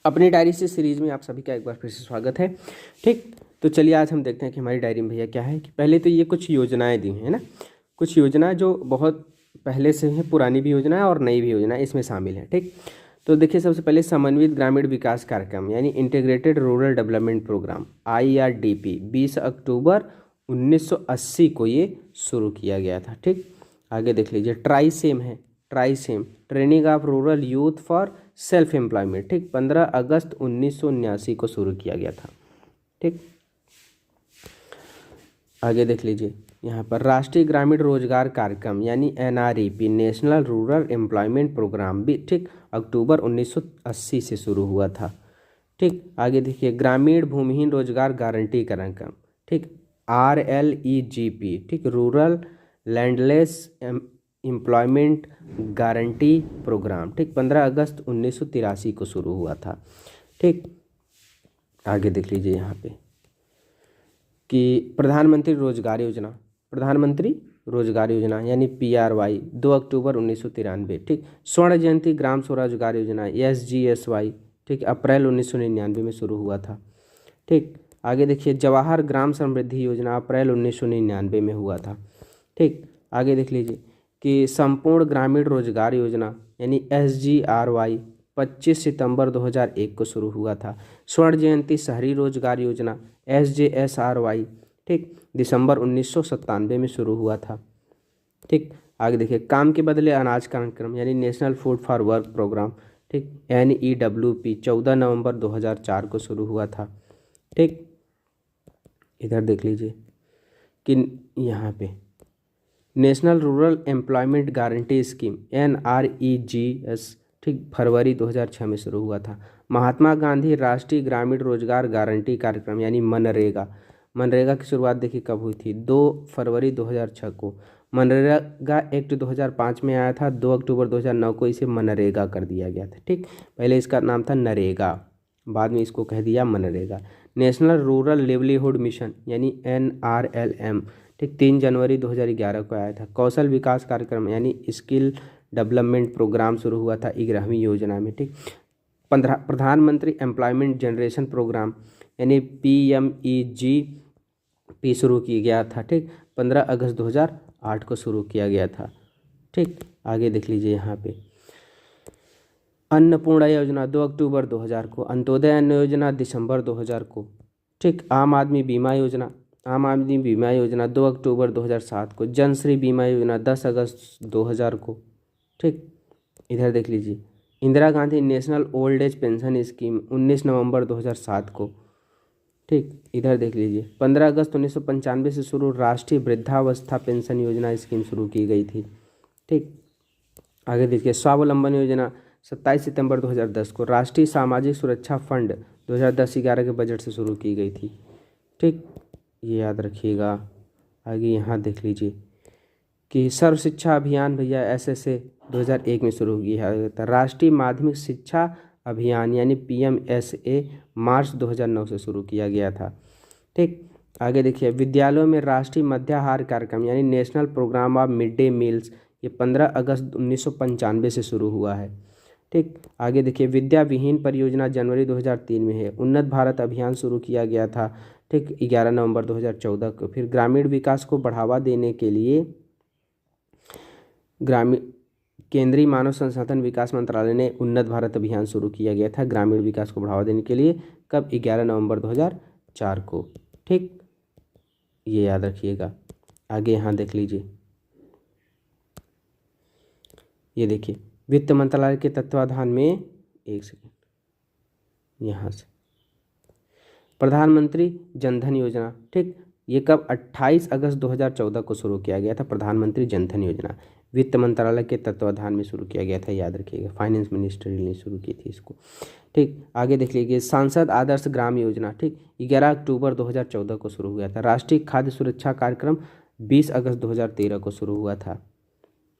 अपनी डायरी से सीरीज़ में आप सभी का एक बार फिर से स्वागत है। ठीक, तो चलिए आज हम देखते हैं कि हमारी डायरी में भैया क्या है। कि पहले तो ये कुछ योजनाएं दी हैं ना, कुछ योजना जो बहुत पहले से हैं, पुरानी भी योजना है और नई भी योजना इसमें शामिल है। ठीक, तो देखिए सबसे पहले समन्वित ग्रामीण विकास कार्यक्रम यानी integrated rural development programme IRDP 20 अक्टूबर 1980 को ये शुरू किया गया था। ठीक, आगे देख लीजिए ट्राईसेम है, TRYSEM training of rural youth for self employment. ठीक, 15 अगस्त 1979 को शुरू किया गया था। ठीक, आगे देख लीजिए यहाँ पर राष्ट्रीय ग्रामीण रोजगार कार्यक्रम यानी NREP national rural employment programme भी ठीक अक्टूबर 1980 से शुरू हुआ था। ठीक, आगे देखिए ग्रामीण भूमिहीन रोजगार गारंटी कार्यक्रम। ठीक, RLEGP ठीक rural landless employment guarantee programme. ठीक, 15 अगस्त 1983 को शुरू हुआ था। ठीक, आगे देख लीजिए यहाँ पे कि प्रधानमंत्री रोजगार योजना, प्रधानमंत्री रोजगार योजना यानी PRY 2 अक्टूबर 1993। ठीक, स्वर्ण जयंती ग्राम स्वरोजगार योजना SGSY ठीक अप्रैल 1999 में शुरू हुआ था। ठीक, आगे देखिए जवाहर ग्राम समृद्धि योजना अप्रैल 1999 में हुआ था। ठीक, आगे देख लीजिए कि संपूर्ण ग्रामीण रोजगार योजना यानी SGRY 25 सितंबर 2001 को शुरू हुआ था। स्वर्ण जयंती शहरी रोजगार योजना SJSRY ठीक दिसंबर 1997 में शुरू हुआ था। ठीक, आगे देखिए काम के बदले अनाज कार्यक्रम यानी national food for work programme ठीक NEWP 14 नवंबर 2004 को शुरू हुआ था। ठीक, इधर देख लीजिए कि यहाँ पे national rural employment guarantee scheme NREGS ठीक फरवरी 2006 में शुरू हुआ था। महात्मा गांधी राष्ट्रीय ग्रामीण रोजगार गारंटी कार्यक्रम यानी मनरेगा, मनरेगा की शुरुआत देखिए कब हुई थी 2 फरवरी 2006 को। मनरेगा एक्ट 2005 में आया था, 2 अक्टूबर 2009 को इसे मनरेगा कर दिया गया था। ठीक, पहले इसका नाम था नरेगा, बाद में इसको कह दिया MNREGA. National rural livelihood mission यानी NRLM ठीक 3 जनवरी 2011 को आया था। कौशल विकास कार्यक्रम यानी स्किल डेवलपमेंट प्रोग्राम शुरू हुआ था 11वीं योजना में। ठीक, प्रधानमंत्री एम्प्लॉयमेंट जनरेशन प्रोग्राम यानी PMEGP शुरू किया गया था। ठीक, 15 अगस्त 2008 को शुरू किया गया था। ठीक, आगे देख लीजिए यहाँ पे अन्नपूर्णा योजना 2 अक्टूबर 2000 को, अंत्योदय अन्न योजना दिसंबर 2000 को। ठीक, आम आदमी बीमा योजना, आम आदमी बीमा योजना 2 अक्टूबर 2007 को। जनश्री बीमा योजना 10 अगस्त 2000 को। ठीक, इधर देख लीजिए Indira Gandhi national old age pension scheme 19 नवंबर 2007 को। ठीक, इधर देख लीजिए 15 अगस्त 1995 से शुरू राष्ट्रीय वृद्धावस्था पेंशन योजना स्कीम शुरू की गई थी। ठीक, आगे देखिए स्वावलंबन योजना 27 सितंबर 2010 को। राष्ट्रीय सामाजिक सुरक्षा फंड 2010-11 के बजट से शुरू की गई थी। ठीक, ये याद रखिएगा। आगे यहाँ देख लीजिए कि सर्व शिक्षा अभियान भैया SSA 2001 में शुरू किया गया था। राष्ट्रीय माध्यमिक शिक्षा अभियान यानी PMSA मार्च 2009 से शुरू किया गया था। ठीक, आगे देखिए विद्यालयों में राष्ट्रीय मध्याहार कार्यक्रम यानी national programme of mid day meals ये 15 अगस्त 1995 से शुरू हुआ है। ठीक, आगे देखिए विद्या विहीन परियोजना जनवरी 2003 में है। उन्नत भारत अभियान शुरू किया गया था ठीक 11 नवंबर 2014 को। फिर ग्रामीण विकास को बढ़ावा देने के लिए ग्रामीण केंद्रीय मानव संसाधन विकास मंत्रालय ने उन्नत भारत अभियान शुरू किया गया था ग्रामीण विकास को बढ़ावा देने के लिए। कब? 11 नवंबर 2004 को। ठीक, ये याद रखिएगा। आगे यहाँ देख लीजिए, ये देखिए वित्त मंत्रालय के तत्वाधान में, एक सेकेंड, यहाँ से प्रधानमंत्री जनधन योजना। ठीक, ये कब? 28 अगस्त 2014 को शुरू किया गया था। प्रधानमंत्री जनधन योजना वित्त मंत्रालय के तत्वाधान में शुरू किया गया था, याद रखिएगा। फाइनेंस मिनिस्ट्री ने शुरू की थी इसको। ठीक, आगे देख लीजिए सांसद आदर्श ग्राम योजना। ठीक, 11 अक्टूबर 2014 को शुरू हुआ था। राष्ट्रीय खाद्य सुरक्षा कार्यक्रम 20 अगस्त 2013 को शुरू हुआ था।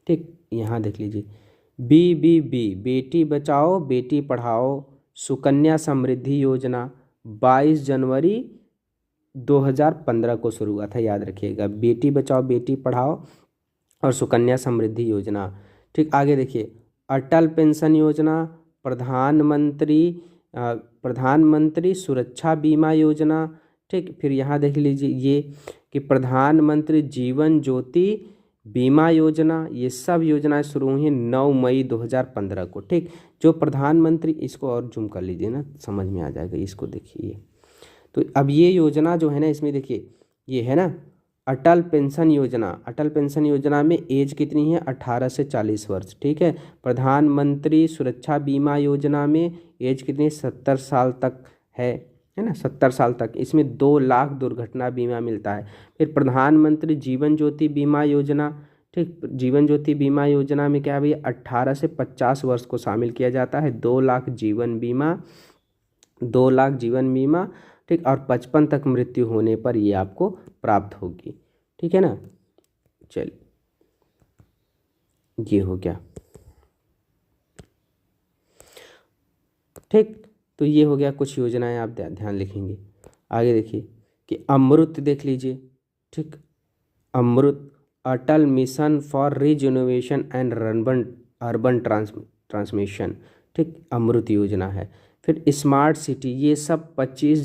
ठीक, यहाँ देख लीजिए BBB बेटी बचाओ बेटी पढ़ाओ सुकन्या समृद्धि योजना 22 जनवरी 2015 को शुरू हुआ था, याद रखिएगा। बेटी बचाओ बेटी पढ़ाओ और सुकन्या समृद्धि योजना। ठीक, आगे देखिए अटल पेंशन योजना प्रधानमंत्री प्रधानमंत्री सुरक्षा बीमा योजना, ठीक। फिर यहाँ देख लीजिए ये कि प्रधानमंत्री जीवन ज्योति बीमा योजना, ये सब योजनाएं शुरू हुई 9 मई 2015 को, ठीक। जो प्रधानमंत्री, इसको और जूम कर लीजिए ना, समझ में आ जाएगा, इसको देखिए। तो अब ये योजना जो है ना, इसमें देखिए ये है ना अटल पेंशन योजना। अटल पेंशन योजना में एज कितनी है? 18 से 40 वर्ष, ठीक है। प्रधानमंत्री सुरक्षा बीमा योजना में एज कितनी? 70 साल तक है ना, 70 साल तक। इसमें 2 लाख दुर्घटना बीमा मिलता है। फिर प्रधानमंत्री जीवन ज्योति बीमा योजना, ठीक। जीवन ज्योति बीमा योजना में क्या है भैया? 18 से 50 वर्ष को शामिल किया जाता है। 2 लाख जीवन बीमा, 2 लाख जीवन बीमा, ठीक। और 55 तक मृत्यु होने पर ये आपको प्राप्त होगी, ठीक है ना। चलिए ये हो गया, ठीक। तो ये हो गया कुछ योजनाएं, आप ध्यान लिखेंगे। आगे देखिए कि अमृत देख लीजिए, ठीक। AMRUT Atal mission for rejuvenation and urban transmission, ठीक। अमृत योजना है। फिर स्मार्ट सिटी, ये सब 25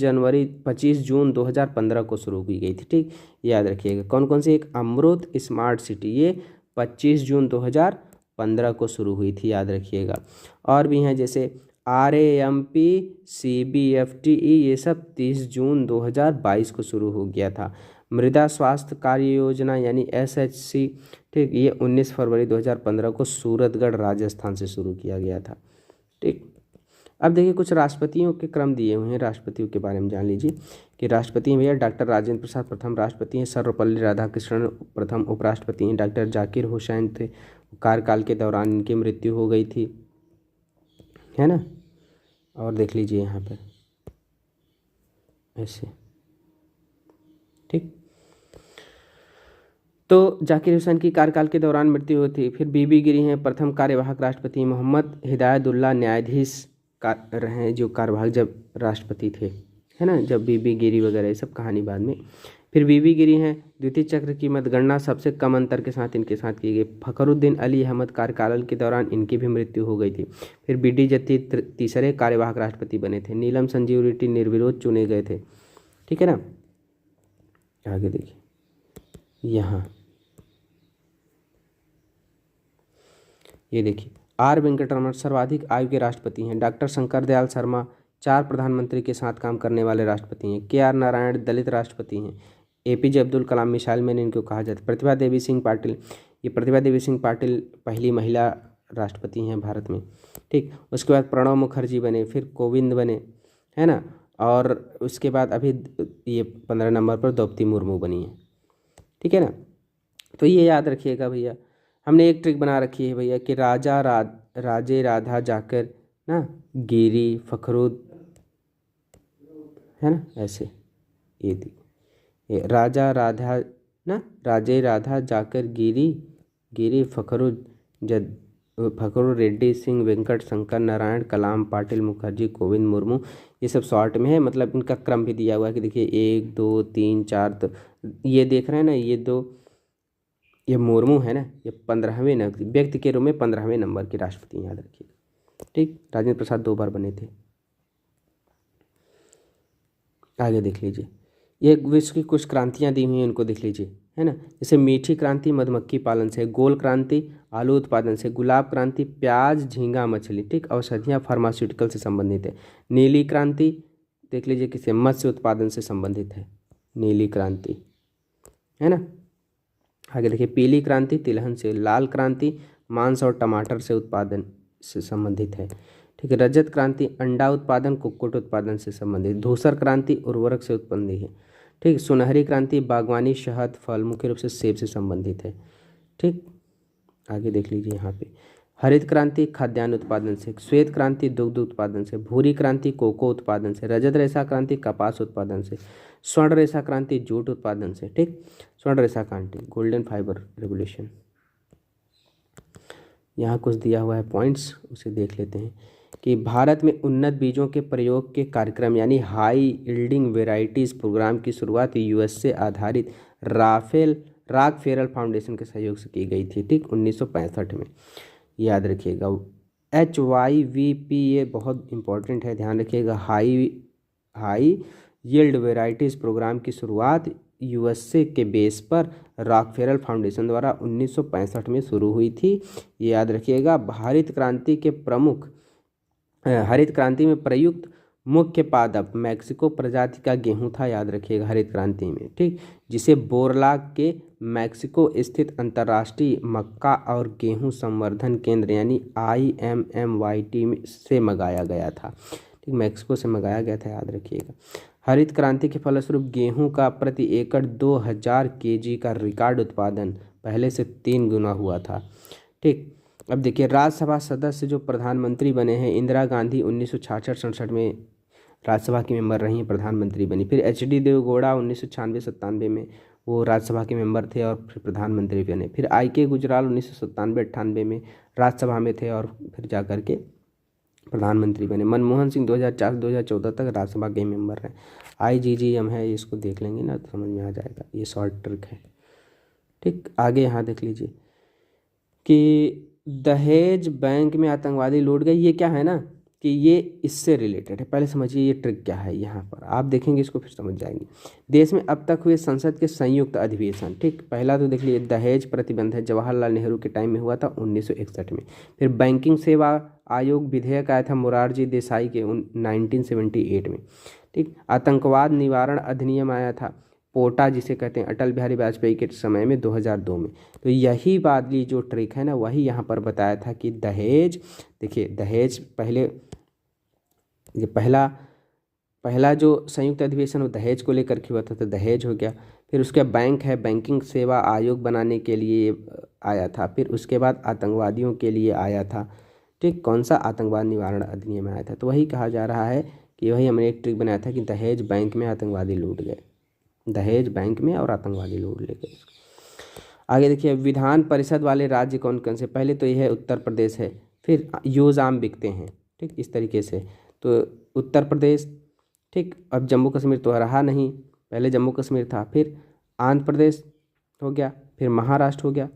जून 2015 को शुरू की गई थी, ठीक। याद रखिएगा कौन कौन सी? एक अमृत, स्मार्ट सिटी, ये 25 जून 2015 को शुरू हुई थी, याद रखिएगा। और भी हैं जैसे RAMP, CBFTE, ये सब 30 जून 2022 को शुरू हो गया था। मृदा स्वास्थ्य कार्य योजना यानी SHC, ठीक। ये 19 फरवरी 2015 को सूरतगढ़ राजस्थान से शुरू किया गया था, ठीक। अब देखिए कुछ राष्ट्रपतियों के क्रम दिए हुए हैं, राष्ट्रपतियों के बारे में जान लीजिए कि राष्ट्रपति भैया डॉक्टर राजेंद्र प्रसाद प्रथम राष्ट्रपति हैं, सर्वपल्ली राधाकृष्णन प्रथम उपराष्ट्रपति हैं, डॉक्टर जाकिर हुसैन थे, कार्यकाल के दौरान इनकी मृत्यु हो गई थी, है ना। और देख लीजिए यहाँ पर ऐसे, ठीक। तो जाकिर हुसैन की कार्यकाल के दौरान मृत्यु हुई थी। फिर बीबी गिरी हैं प्रथम कार्यवाहक राष्ट्रपति, मोहम्मद हिदायतुल्लाह न्यायाधीश रहे जो कार्यवाहक जब राष्ट्रपति थे, है ना, जब बीबी गिरी वगैरह ये सब कहानी बाद में। फिर बीबी गिरी हैं द्वितीय चक्र की मतगणना सबसे कम अंतर के साथ इनके साथ की गई। फखरुद्दीन अली अहमद कार्यकाल के दौरान इनकी भी मृत्यु हो गई थी। फिर BD जत्ती तीसरे कार्यवाहक राष्ट्रपति बने थे। नीलम संजीव रेड्डी निर्विरोध चुने गए थे, ठीक है ना। आगे देखिए यहाँ ये देखिए R वेंकटरमण सर्वाधिक आयु के राष्ट्रपति हैं। डॉक्टर शंकर दयाल शर्मा 4 प्रधानमंत्री के साथ काम करने वाले राष्ट्रपति हैं। KR नारायण दलित राष्ट्रपति हैं। APJ Abdul Kalam missile man इनको कहा जाता है। प्रतिभा देवी सिंह पाटिल, ये प्रतिभा देवी सिंह पाटिल पहली महिला राष्ट्रपति हैं भारत में, ठीक। उसके बाद प्रणब मुखर्जी बने, फिर कोविंद बने, है ना। और उसके बाद अभी ये 15 नंबर पर द्रौपदी मुर्मू बनी है, ठीक है ना। तो ये याद रखिएगा भैया। हमने एक ट्रिक बना रखी है भैया कि राजे राधा जाकर ना गिरी फखरुद, है ना, ऐसे ये राजा राधा ना राजे राधा जाकर गिरी फखरुद रेड्डी सिंह वेंकट शंकर नारायण कलाम पाटिल मुखर्जी कोविंद मुर्मू, ये सब शॉर्ट में है। मतलब इनका क्रम भी दिया हुआ है कि देखिए 1 2 3 4, तो ये देख रहे हैं ना, ये मुर्मू है ना, ये 15वें व्यक्ति के रूप में 15वें नंबर के राष्ट्रपति, याद रखिएगा, ठीक। राजेंद्र प्रसाद 2 बार बने थे। आगे देख लीजिए ये विश्व की कुछ क्रांतियां दी हुई हैं, उनको देख लीजिए, है ना। जैसे मीठी क्रांति मधुमक्खी पालन से, गोल क्रांति आलू उत्पादन से, गुलाब क्रांति प्याज झींगा मछली, ठीक। औषधियाँ फार्मास्यूटिकल से संबंधित है। नीली क्रांति देख लीजिए किसे, मत्स्य उत्पादन से संबंधित है नीली क्रांति, है ना। आगे देखिए पीली क्रांति तिलहन से, लाल क्रांति मांस और टमाटर से उत्पादन से संबंधित है, ठीक है। रजत क्रांति अंडा उत्पादन कुक्कुट उत्पादन से संबंधित। धूसर क्रांति उर्वरक से उत्पन्न है, ठीक। सुनहरी क्रांति बागवानी शहद फल मुख्य रूप से सेब से संबंधित है, ठीक। आगे देख लीजिए यहाँ पे हरित क्रांति खाद्यान्न उत्पादन से, श्वेत क्रांति दुग्ध उत्पादन से, भूरी क्रांति कोको उत्पादन से, रजत रेशा क्रांति कपास उत्पादन से, स्वर्ण रेशा क्रांति जूट उत्पादन से, ठीक। स्वर्ण रेशा क्रांति गोल्डन फाइबर रेवोल्यूशन। यहाँ कुछ दिया हुआ है पॉइंट्स, उसे देख लेते हैं कि भारत में उन्नत बीजों के प्रयोग के कार्यक्रम यानी हाई यील्डिंग वेराइटीज़ प्रोग्राम की शुरुआत US से आधारित रॉकफेलर फाउंडेशन के सहयोग से की गई थी, ठीक। 1965 में, याद रखिएगा। HYVP ये बहुत इंपॉर्टेंट है, ध्यान रखिएगा। हाई यील्ड वेराइटीज़ प्रोग्राम की शुरुआत USA के बेस पर रॉकफेलर फाउंडेशन द्वारा 1965 में शुरू हुई थी। ये याद रखिएगा। हरित क्रांति में प्रयुक्त मुख्य पादप मैक्सिको प्रजाति का गेहूं था, याद रखिएगा, हरित क्रांति में, ठीक, जिसे बोरलाग के मैक्सिको स्थित अंतर्राष्ट्रीय मक्का और गेहूं संवर्धन केंद्र यानी IMMYT से मंगाया गया था, ठीक, मैक्सिको से मंगाया गया था, याद रखिएगा। हरित क्रांति के फलस्वरूप गेहूं का प्रति एकड़ 2000 kg का रिकॉर्ड उत्पादन पहले से 3 गुना हुआ था, ठीक। अब देखिए राज्यसभा सदस्य जो प्रधानमंत्री बने हैं, इंदिरा गांधी 1966-67 में राज्यसभा की मेंबर रही हैं, प्रधानमंत्री बनी। फिर HD देवगौड़ा 1996-97 में वो राज्यसभा के मेंबर थे और फिर प्रधानमंत्री बने। फिर IK गुजराल 1997-98 में राज्यसभा में थे और फिर जा कर के प्रधानमंत्री बने। मनमोहन सिंह 2004-2014 तक राज्यसभा के मेंबर रहे। IGGM है, इसको देख लेंगे ना तो समझ में आ जाएगा, ये शॉर्ट ट्रिक है, ठीक। आगे यहाँ देख लीजिए कि दहेज बैंक में आतंकवादी लूट गए। ये क्या है ना कि ये इससे रिलेटेड है, पहले समझिए ये ट्रिक क्या है। यहाँ पर आप देखेंगे इसको फिर समझ जाएंगे। देश में अब तक हुए संसद के संयुक्त अधिवेशन, ठीक, पहला तो देख लीजिए दहेज प्रतिबंध है, जवाहरलाल नेहरू के टाइम में हुआ था 1961 में। फिर बैंकिंग सेवा आयोग विधेयक आया था मोरारजी देसाई के 1978 में, ठीक। आतंकवाद निवारण अधिनियम आया था पोटा जिसे कहते हैं अटल बिहारी वाजपेयी के समय में 2002 में। तो यही वाली जो ट्रिक है ना वही यहाँ पर बताया था कि दहेज, देखिए दहेज पहले ये पहला जो संयुक्त अधिवेशन वो दहेज को लेकर के हुआ था, तो दहेज हो गया। फिर उसके बैंक है, बैंकिंग सेवा आयोग बनाने के लिए आया था। फिर उसके बाद आतंकवादियों के लिए आया था, ठीक, कौन सा, आतंकवाद निवारण अधिनियम आया था। तो वही कहा जा रहा है कि वही हमने एक ट्रिक बनाया था कि दहेज बैंक में आतंकवादी लूट गए, दहेज बैंक में और आतंकवादी लूट ले गए। आगे देखिए विधान परिषद वाले राज्य कौन कौन से, पहले तो यह है उत्तर प्रदेश है। फिर यूज आम बिकते हैं, ठीक, इस तरीके से। तो उत्तर प्रदेश, ठीक, अब जम्मू कश्मीर तो रहा नहीं, पहले जम्मू कश्मीर था। फिर आंध्र प्रदेश हो गया, फिर महाराष्ट्र हो गया,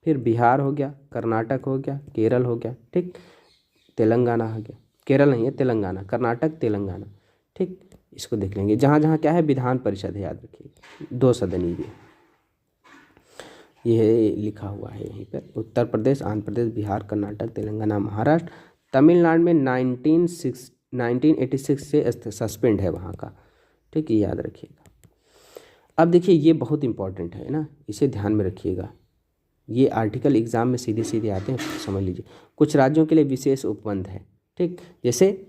फिर बिहार हो गया, कर्नाटक हो गया, केरल हो गया, ठीक, तेलंगाना हो गया, केरल नहीं है तेलंगाना, कर्नाटक तेलंगाना, ठीक। इसको देख लेंगे। जहाँ जहाँ क्या है विधान परिषद है, याद रखिए 2 सदनी भी, यह लिखा हुआ है यहीं पर। उत्तर प्रदेश, आंध्र प्रदेश, बिहार, कर्नाटक, तेलंगाना, महाराष्ट्र। तमिलनाडु में 1986 से सस्पेंड है वहाँ का, ठीक, ये याद रखिएगा। अब देखिए ये बहुत इंपॉर्टेंट है ना, इसे ध्यान में रखिएगा। ये आर्टिकल एग्जाम में सीधे सीधे आते हैं, समझ लीजिए। कुछ राज्यों के लिए विशेष उपबंध है, ठीक, जैसे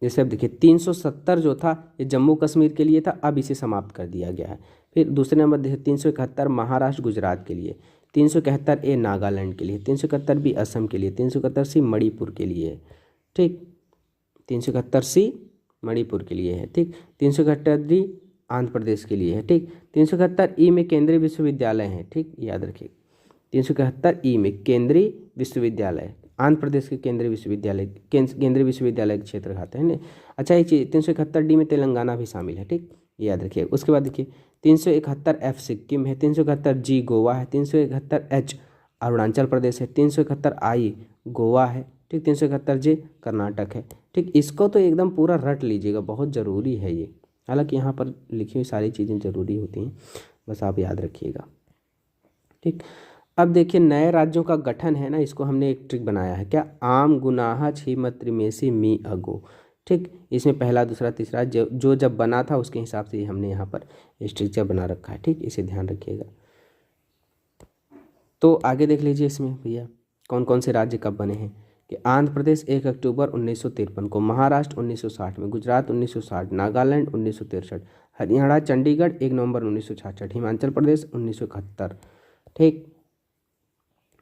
अब देखिए 370 जो था ये जम्मू कश्मीर के लिए था, अब इसे समाप्त कर दिया गया है। फिर दूसरे नंबर देखिए 371 महाराष्ट्र गुजरात के लिए, 371A नागालैंड के लिए, 371B असम के लिए, 371C मणिपुर के लिए, ठीक, 371C मणिपुर के लिए है, ठीक, 371D आंध्र प्रदेश के लिए है, ठीक। 371E में केंद्रीय विश्वविद्यालय हैं, ठीक, याद रखिए 371E में केंद्रीय विश्वविद्यालय, आंध्र प्रदेश के केंद्रीय विश्वविद्यालय के क्षेत्र खाते हैं ना। अच्छा एक चीज़ 371D में तेलंगाना भी शामिल है, ठीक, याद रखिए। उसके बाद देखिए 371F सिक्किम है, 371G गोवा है, 371H अरुणाचल प्रदेश है, 371I गोवा है, ठीक, 371J कर्नाटक है, ठीक। इसको तो एकदम पूरा रट लीजिएगा, बहुत ज़रूरी है ये। हालांकि यहाँ पर लिखी हुई सारी चीज़ें ज़रूरी होती हैं, बस आप याद रखिएगा, ठीक। अब देखिए नए राज्यों का गठन है ना, इसको हमने एक ट्रिक बनाया है क्या, आम गुनाह छीमत त्रिमेसी मी अगो, ठीक। इसमें पहला दूसरा तीसरा जो जब बना था उसके हिसाब से हमने यहाँ पर स्ट्रक्चर बना रखा है, ठीक, इसे ध्यान रखिएगा। तो आगे देख लीजिए इसमें भैया कौन कौन से राज्य कब बने हैं कि आंध्र प्रदेश 1 अक्टूबर 1953 को, महाराष्ट्र 1960 में, गुजरात 1960, नागालैंड 1963, हरियाणा चंडीगढ़ 1 नवंबर 1966, हिमाचल प्रदेश 1971, ठीक।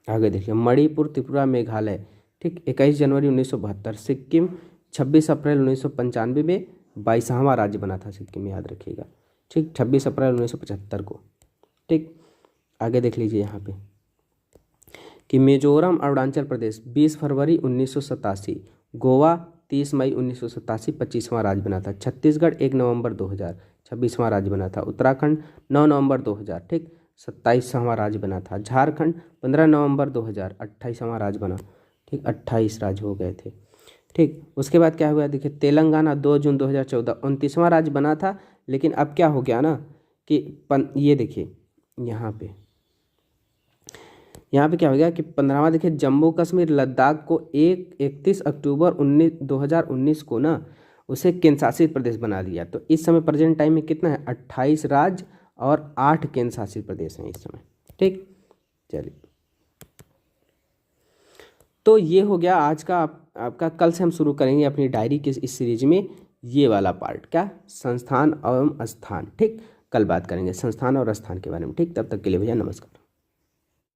आगे देखिए मणिपुर त्रिपुरा मेघालय, ठीक, 21 जनवरी 1972, सिक्किम 26 अप्रैल 1995 में 22वां राज्य बना था सिक्किम, याद रखिएगा, ठीक, 26 अप्रैल 1975 को, ठीक। आगे देख लीजिए यहाँ पे कि मिजोरम अरुणाचल प्रदेश 20 फरवरी 1987, गोवा 30 मई 1987 25वां राज्य बना था, छत्तीसगढ़ 1 नवंबर 2000 26वां राज्य बना था, उत्तराखंड 9 नवंबर 2000, ठीक, 27वां राज्य बना था, झारखंड 15 नवंबर 2000 28वां राज्य बना, ठीक, 28 राज्य हो गए थे। ठीक, उसके बाद क्या हुआ देखिए, तेलंगाना 2 जून 2014 29वां राज्य बना था, लेकिन अब क्या हो गया ना कि ये देखिए यहाँ पे क्या हो गया कि 15वां देखिए, जम्मू कश्मीर लद्दाख को 31 अक्टूबर 2019 को ना उसे केंद्र शासित प्रदेश बना दिया। तो इस समय प्रेजेंट टाइम में कितना है, 28 राज्य और 8 केंद्र शासित प्रदेश हैं इस समय। ठीक, चलिए, तो ये हो गया आज का आपका। कल से हम शुरू करेंगे अपनी डायरी के इस सीरीज में ये वाला पार्ट, क्या, संस्थान एवं स्थान। ठीक, कल बात करेंगे संस्थान और स्थान के बारे में। ठीक, तब तक के लिए भैया नमस्कार।